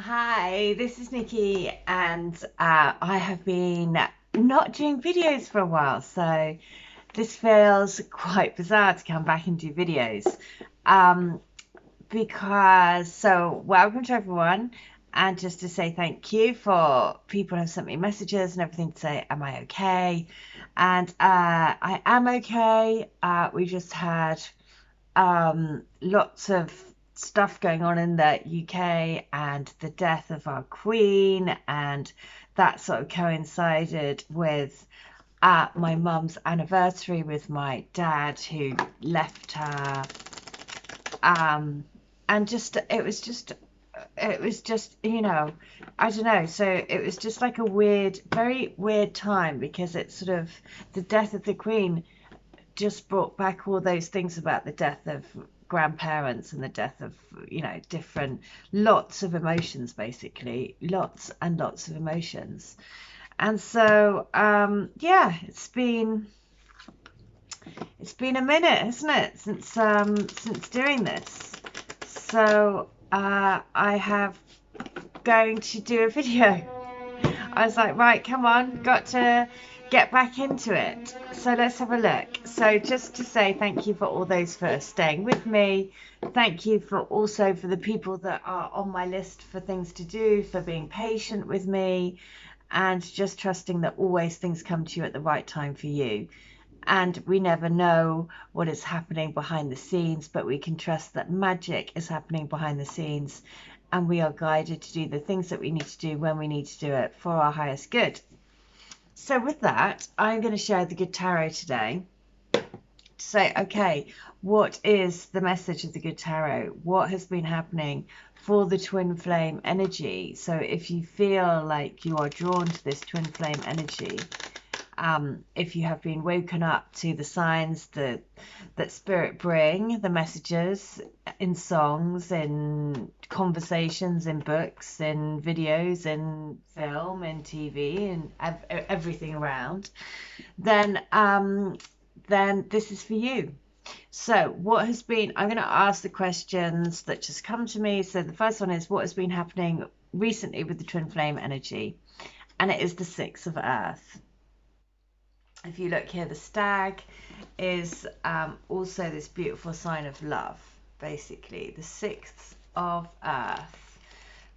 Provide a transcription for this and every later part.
Hi, this is Nikki, and I have been not doing videos for a while, so this feels quite bizarre to come back and do videos. Um, welcome to everyone, and just to say thank you for people who have sent me messages and everything to say, am I okay? And I am okay. We just had lots of stuff going on in the UK and the death of our Queen, and that sort of coincided with my mum's anniversary with my dad who left her. And just it was just I don't know, so it was just like a weird, very weird time, because it's sort of the death of the Queen just brought back all those things about the death of grandparents and the death of, different, lots of emotions, basically, lots and lots of emotions. And so, yeah, it's been a minute, hasn't it, since doing this. So, I have going to do a video. I was like, right, come on, got to get back into it. So let's have a look. So just to say thank you for all those for staying with me. Thank you for also for the people that are on my list for things to do, for being patient with me, and just trusting that always things come to you at the right time for you. And we never know what is happening behind the scenes, but we can trust that magic is happening behind the scenes, and we are guided to do the things that we need to do when we need to do it for our highest good. So with that, I'm going to share the Good Tarot today to say, okay, what is the message of the Good Tarot? What has been happening for the twin flame energy? So if you feel like you are drawn to this twin flame energy, if you have been woken up to the signs that spirit bring, the messages in songs, in conversations, in books, in videos, in film, in TV, and everything around, then this is for you. So what has been, I'm going to ask the questions that just come to me. So the first one is, what has been happening recently with the twin flame energy? And it is the Six of Earth. If you look here, the stag is also this beautiful sign of love, basically, the Sixth of Earth.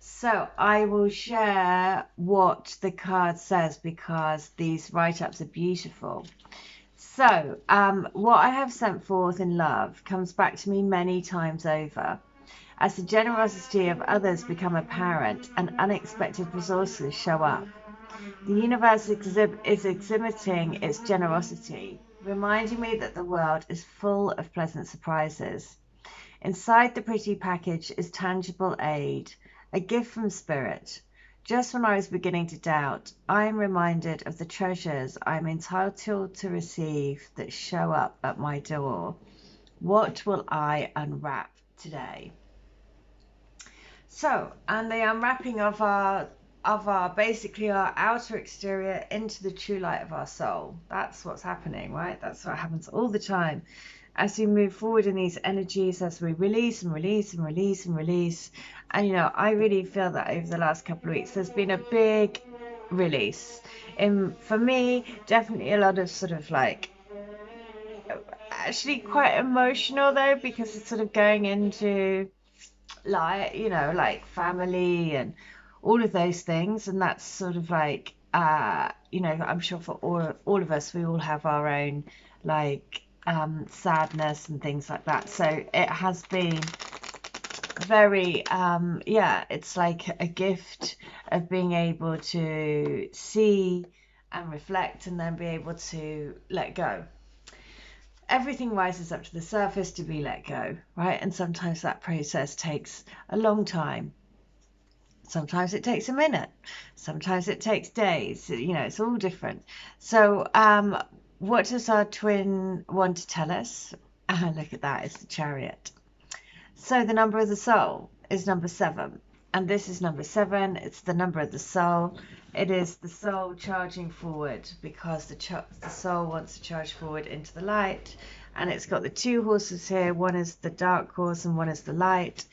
So I will share what the card says, because these write-ups are beautiful. So what I have sent forth in love comes back to me many times over. As the generosity of others become apparent and unexpected resources show up, the universe is exhibiting its generosity, reminding me that the world is full of pleasant surprises. Inside the pretty package is tangible aid, a gift from Spirit. Just when I was beginning to doubt, I am reminded of the treasures I am entitled to receive that show up at my door. What will I unwrap today? So, and the unwrapping of our basically our outer exterior into the true light of our soul. That's what's happening, right? That's what happens all the time as we move forward in these energies, as we release and release and release and release. And I really feel that over the last couple of weeks there's been a big release. For me, definitely a lot of sort of like, actually quite emotional though, because it's sort of going into like, like family and all of those things. And that's sort of like, I'm sure for all of us, we all have our own like sadness and things like that. So it has been very yeah, it's like a gift of being able to see and reflect, and then be able to let go. Everything rises up to the surface to be let go, right? And sometimes that process takes a long time. Sometimes it takes a minute. Sometimes it takes days. It's all different. So what does our twin want to tell us? Look at that, it's the Chariot. So the number of the soul is number 7. And this is number 7. It's the number of the soul. It is the soul charging forward, because the soul wants to charge forward into the light. And it's got the 2 horses here. One is the dark horse and one is the light.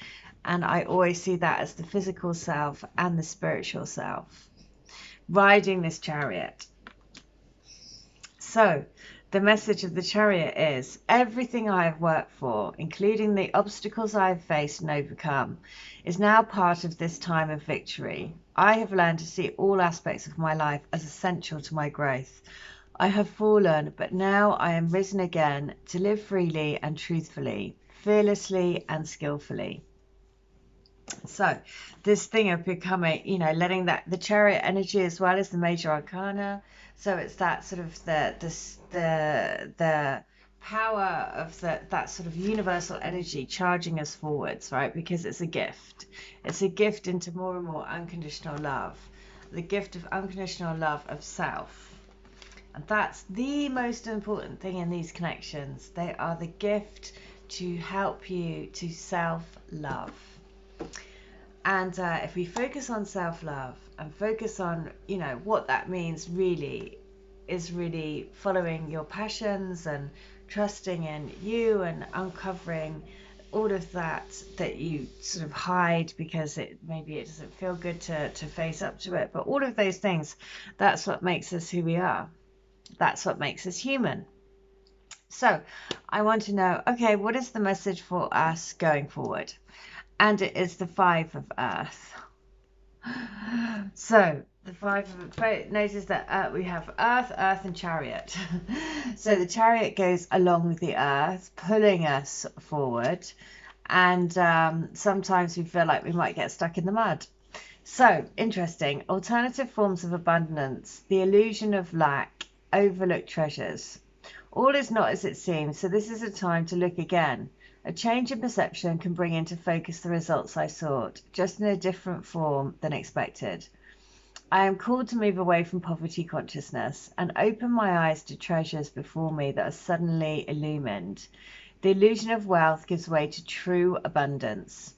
And I always see that as the physical self and the spiritual self riding this chariot. So the message of the chariot is, everything I have worked for, including the obstacles I have faced and overcome, is now part of this time of victory. I have learned to see all aspects of my life as essential to my growth. I have fallen, but now I am risen again to live freely and truthfully, fearlessly and skillfully. So this thing of becoming, you know, letting that, the chariot energy as well as the major arcana. So it's that sort of the power of that sort of universal energy charging us forwards, right? Because it's a gift. It's a gift into more and more unconditional love. The gift of unconditional love of self. And that's the most important thing in these connections. They are the gift to help you to self-love. And if we focus on self-love and focus on, you know, what that means really is really following your passions and trusting in you and uncovering all of that you sort of hide because maybe it doesn't feel good to face up to it. But all of those things, that's what makes us who we are. That's what makes us human. So I want to know, okay, what is the message for us going forward? And it is the 5 of Earth. So the 5 of, notice that we have Earth, Earth and Chariot. So the Chariot goes along with the Earth, pulling us forward. And sometimes we feel like we might get stuck in the mud. So interesting. Alternative forms of abundance, the illusion of lack, overlooked treasures. All is not as it seems, so this is a time to look again. A change in perception can bring into focus the results I sought, just in a different form than expected. I am called to move away from poverty consciousness and open my eyes to treasures before me that are suddenly illumined. The illusion of wealth gives way to true abundance.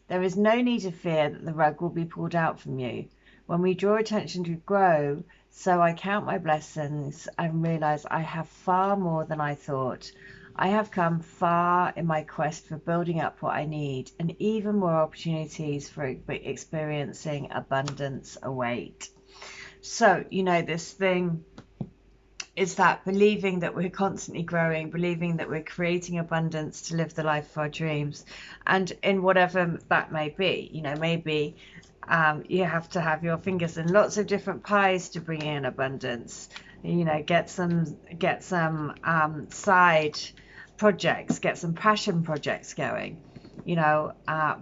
There is no need to fear that the rug will be pulled out from you. When we draw attention to grow, so I count my blessings and realize I have far more than I thought. I have come far in my quest for building up what I need, and even more opportunities for experiencing abundance await. So, you know, this thing is that believing that we're constantly growing, believing that we're creating abundance to live the life of our dreams, and in whatever that may be. You know, maybe you have to have your fingers in lots of different pies to bring in abundance. You know, get some side projects, get some passion projects going, you know,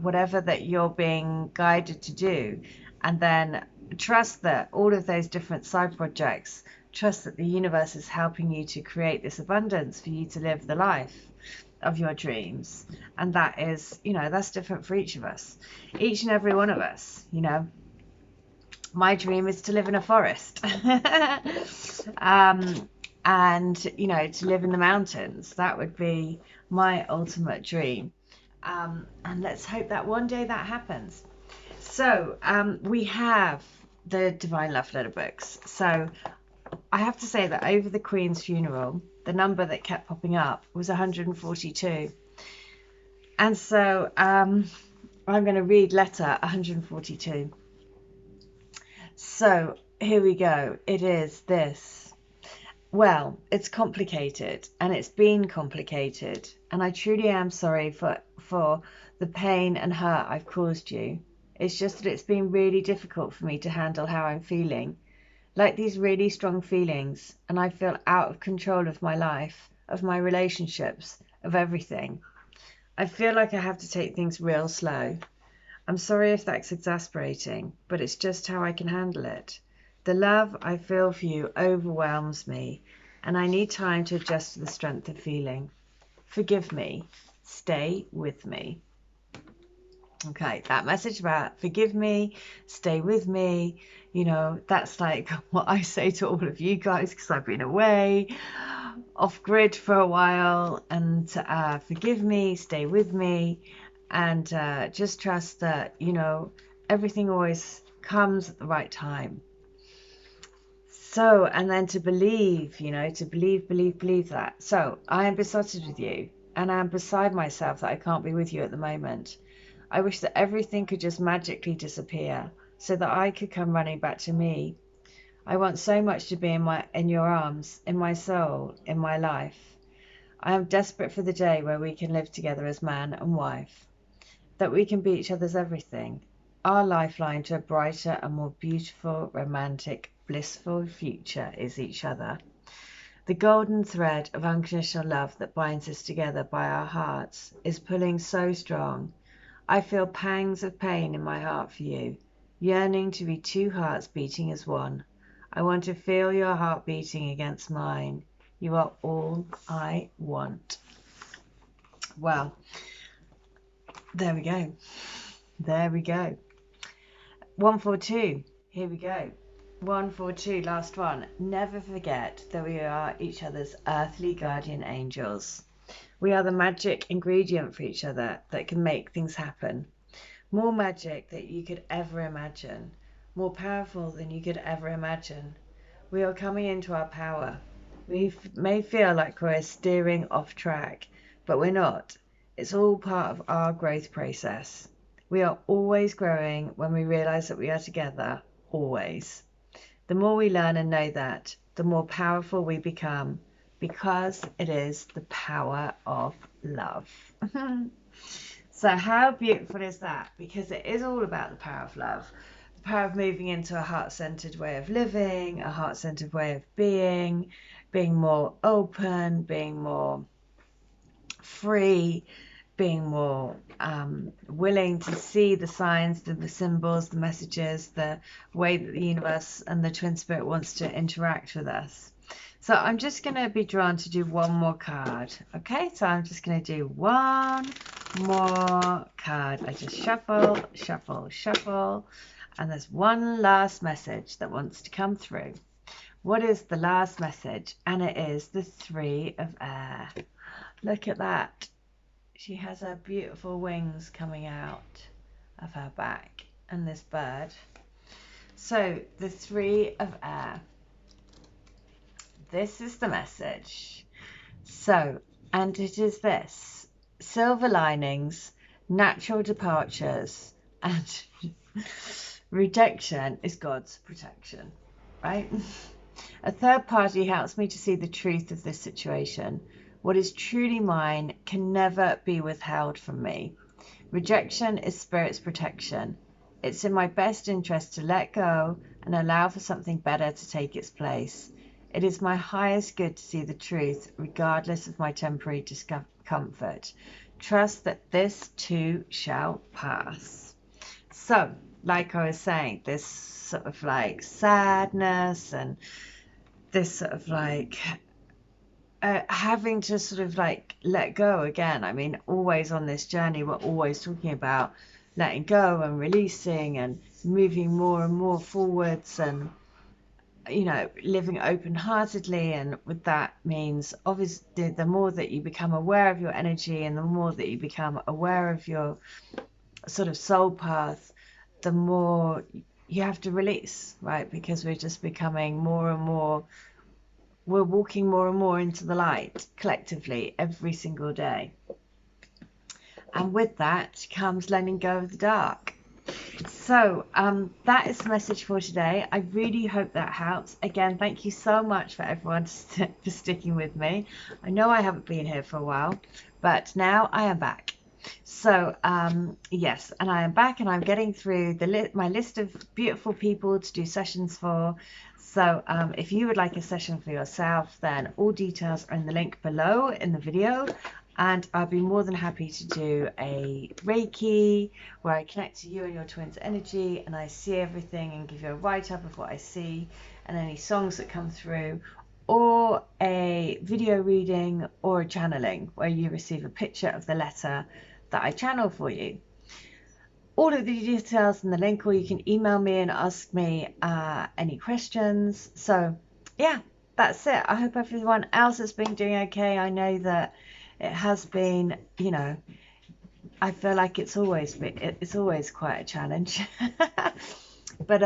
whatever that you're being guided to do, and then trust that all of those different side projects, trust that the universe is helping you to create this abundance for you to live the life of your dreams. And that is, you know, that's different for each of us, each and every one of us. You know, my dream is to live in a forest. And, you know, to live in the mountains. That would be my ultimate dream. And let's hope that one day that happens. So we have the Divine Love Letter books. So I have to say that over the Queen's funeral, the number that kept popping up was 142. And so I'm going to read letter 142. So here we go. It is this. Well, it's complicated, and it's been complicated, and I truly am sorry for the pain and hurt I've caused you. It's just that it's been really difficult for me to handle how I'm feeling, like these really strong feelings, and I feel out of control of my life, of my relationships, of everything. I feel like I have to take things real slow. I'm sorry if that's exasperating, but it's just how I can handle it. The love I feel for you overwhelms me, and I need time to adjust to the strength of feeling. Forgive me. Stay with me. Okay, that message about forgive me, stay with me, you know, that's like what I say to all of you guys, because I've been away, off grid for a while, and forgive me, stay with me, and just trust that, you know, everything always comes at the right time. So, and then to believe, you know, to believe that. So I am besotted with you, and I am beside myself that I can't be with you at the moment. I wish that everything could just magically disappear so that I could come running back to me. I want so much to be in your arms, in my soul, in my life. I am desperate for the day where we can live together as man and wife, that we can be each other's everything, our lifeline to a brighter and more beautiful, romantic, blissful future is each other. The golden thread of unconditional love that binds us together by our hearts is pulling so strong. I feel pangs of pain in my heart for you, yearning to be two hearts beating as one. I want to feel your heart beating against mine. You are all I want. Well, there we go. There we go. 142. Here we go. 142, last one. Never forget that we are each other's earthly guardian angels. We are the magic ingredient for each other that can make things happen. More magic than you could ever imagine. More powerful than you could ever imagine. We are coming into our power. We may feel like we're steering off track, but we're not. It's all part of our growth process. We are always growing when we realize that we are together, always. The more we learn and know that, the more powerful we become, because it is the power of love. So how beautiful is that? Because it is all about the power of love. The power of moving into a heart-centered way of living, a heart-centered way of being more open, being more free, being more willing to see the signs, the symbols, the messages, the way that the universe and the twin spirit wants to interact with us. So I'm just going to be drawn to do one more card. Okay, so I'm just going to do one more card. I just shuffle, shuffle, shuffle, and there's one last message that wants to come through. What is the last message? And it is the Three of Air. Look at that. She has her beautiful wings coming out of her back, and this bird. So the Three of Air. This is the message. So, and it is this: silver linings, natural departures, and rejection is God's protection, right? A third party helps me to see the truth of this situation. What is truly mine can never be withheld from me. Rejection is spirit's protection. It's in my best interest to let go and allow for something better to take its place. It is my highest good to see the truth, regardless of my temporary discomfort. Trust that this too shall pass. So, like I was saying, this sort of like sadness and this sort of like having to sort of like let go again. I mean, always on this journey, we're always talking about letting go and releasing and moving more and more forwards and, you know, living open-heartedly. And with that means, obviously, the more that you become aware of your energy and the more that you become aware of your sort of soul path, the more you have to release, right? Because we're just becoming more and more, we're walking more and more into the light collectively every single day. And with that comes letting go of the dark. So that is the message for today. I really hope that helps. Again, thank you so much for everyone for sticking with me. I know I haven't been here for a while, but now I am back. So yes, and I am back, and I'm getting through my list of beautiful people to do sessions for. So if you would like a session for yourself, then all details are in the link below in the video. And I'll be more than happy to do a Reiki where I connect to you and your twin's energy, and I see everything and give you a write-up of what I see and any songs that come through, or a video reading or a channeling where you receive a picture of the letter that I channel for you. All of the details in the link, or you can email me and ask me any questions. So yeah, that's it. I hope everyone else has been doing okay. I know that it has been, you know, I feel like it's always quite a challenge. But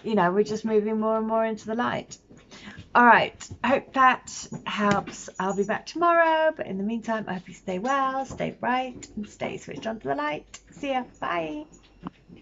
you know, we're just moving more and more into the light. All right, I hope that helps. I'll be back tomorrow, but in the meantime, I hope you stay well, stay bright, and stay switched on to the light. See ya. Bye.